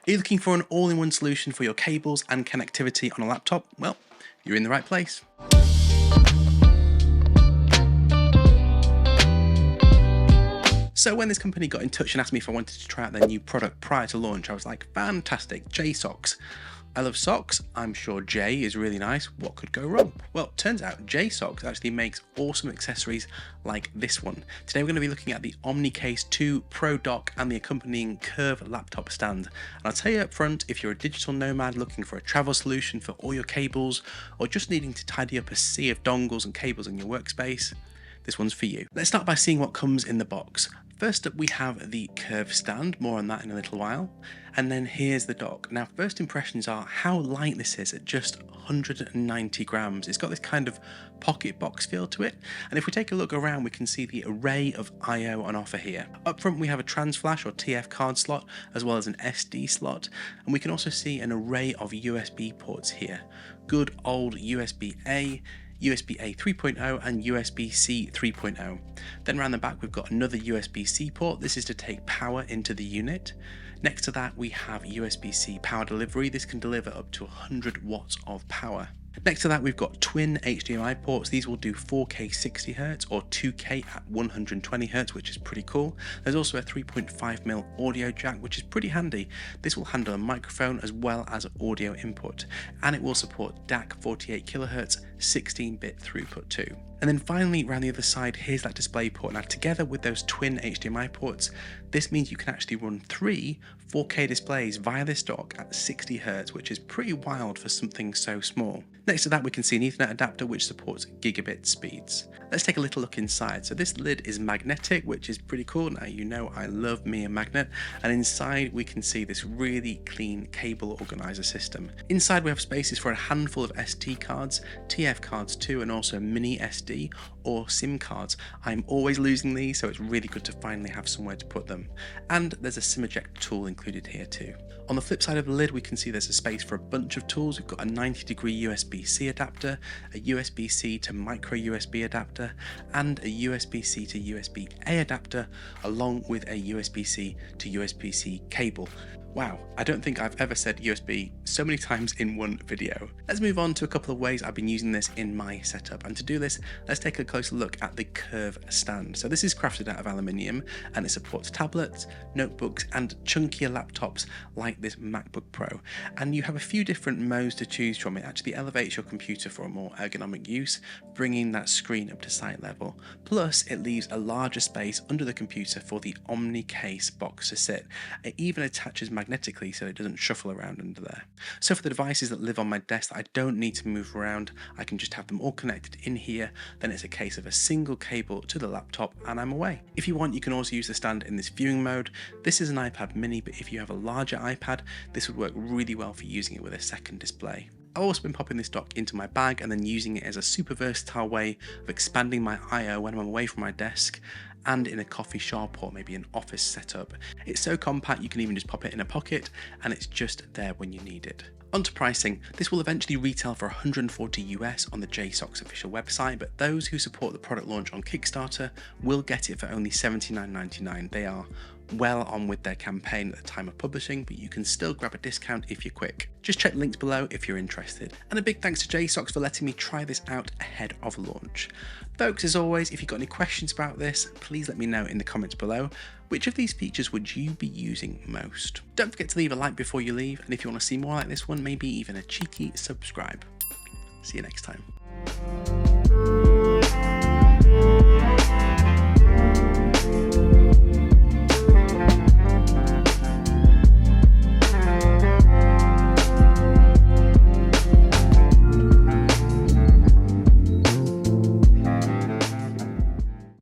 Are you looking for an all-in-one solution for your cables and connectivity on a laptop? Well, you're in the right place. So when this company got in touch and asked me if I wanted to try out their new product prior to launch, I was like, fantastic, JSAUX. I love socks. I'm sure J is really nice. What could go wrong? Well, turns out JSAUX actually makes awesome accessories like this one. Today we're going to be looking at the Omnicase 2 Pro dock and the accompanying curve laptop stand. And I'll tell you up front, if you're a digital nomad looking for a travel solution for all your cables, or just needing to tidy up a sea of dongles and cables in your workspace, this one's for you. Let's start by seeing what comes in the box. First up we have the curve stand, more on that in a little while, and then here's the dock. Now first impressions are how light this is at just 190 grams. It's got this kind of pocket box feel to it, and if we take a look around we can see the array of I/O on offer here. Up front we have a trans flash or TF card slot as well as an SD slot, and we can also see an array of USB ports here. Good old USB-A, USB-A 3.0 and USB-C 3.0. Then around the back we've got another USB-C port. This is to take power into the unit. Next to that we have USB-C power delivery. This can deliver up to 100 watts of power. Next to that we've got twin HDMI ports. These will do 4K 60Hz or 2K at 120Hz, which is pretty cool. There's also a 3.5mm audio jack, which is pretty handy. This will handle a microphone as well as audio input, and it will support DAC 48kHz 16-bit throughput too. And then finally around the other side, here's that display port. Now together with those twin HDMI ports, this means you can actually run 3 4K displays via this dock at 60Hz, which is pretty wild for something so small. Next to that we can see an Ethernet adapter which supports gigabit speeds. Let's take a little look inside. So this lid is magnetic, which is pretty cool. Now you know I love me a magnet, and inside we can see this really clean cable organizer system. Inside we have spaces for a handful of SD cards, TF cards too, and also mini SD or SIM cards. I'm always losing these, so it's really good to finally have somewhere to put them. And there's a SIM ejector tool included here too. On the flip side of the lid we can see there's a space for a bunch of tools. We've got a 90-degree USB-C adapter, a USB-C to micro USB adapter, and a USB-C to USB-A adapter, along with a USB-C to USB-C cable. Wow, I don't think I've ever said USB so many times in one video. Let's move on to a couple of ways I've been using this in my setup, and to do this, let's take a closer look at the curve stand. So this is crafted out of aluminium, and it supports tablets, notebooks, and chunkier laptops like this MacBook Pro. And you have a few different modes to choose from. It actually elevates your computer for a more ergonomic use, bringing that screen up to sight level. Plus, it leaves a larger space under the computer for the Omnicase Boxer sit. It even attaches magnetically so it doesn't shuffle around under there. So for the devices that live on my desk that I don't need to move around, I can just have them all connected in here. Then it's a case of a single cable to the laptop and I'm away. If you want, you can also use the stand in this viewing mode. This is an iPad mini, but if you have a larger iPad, this would work really well for using it with a second display. I've also been popping this dock into my bag and then using it as a super versatile way of expanding my I/O when I'm away from my desk, and in a coffee shop or maybe an office setup. It's so compact you can even just pop it in a pocket and it's just there when you need it. Onto pricing, this will eventually retail for $140 US on the JSAUX official website, but those who support the product launch on Kickstarter will get it for only $79.99. They are well on with their campaign at the time of publishing, but you can still grab a discount if you're quick. Just check links below if you're interested. And a big thanks to JSAUX for letting me try this out ahead of launch. Folks, as always, if you've got any questions about this, please let me know in the comments below. Which of these features would you be using most? Don't forget to leave a like before you leave, and if you want to see more like this one, maybe even a cheeky subscribe. See you next time.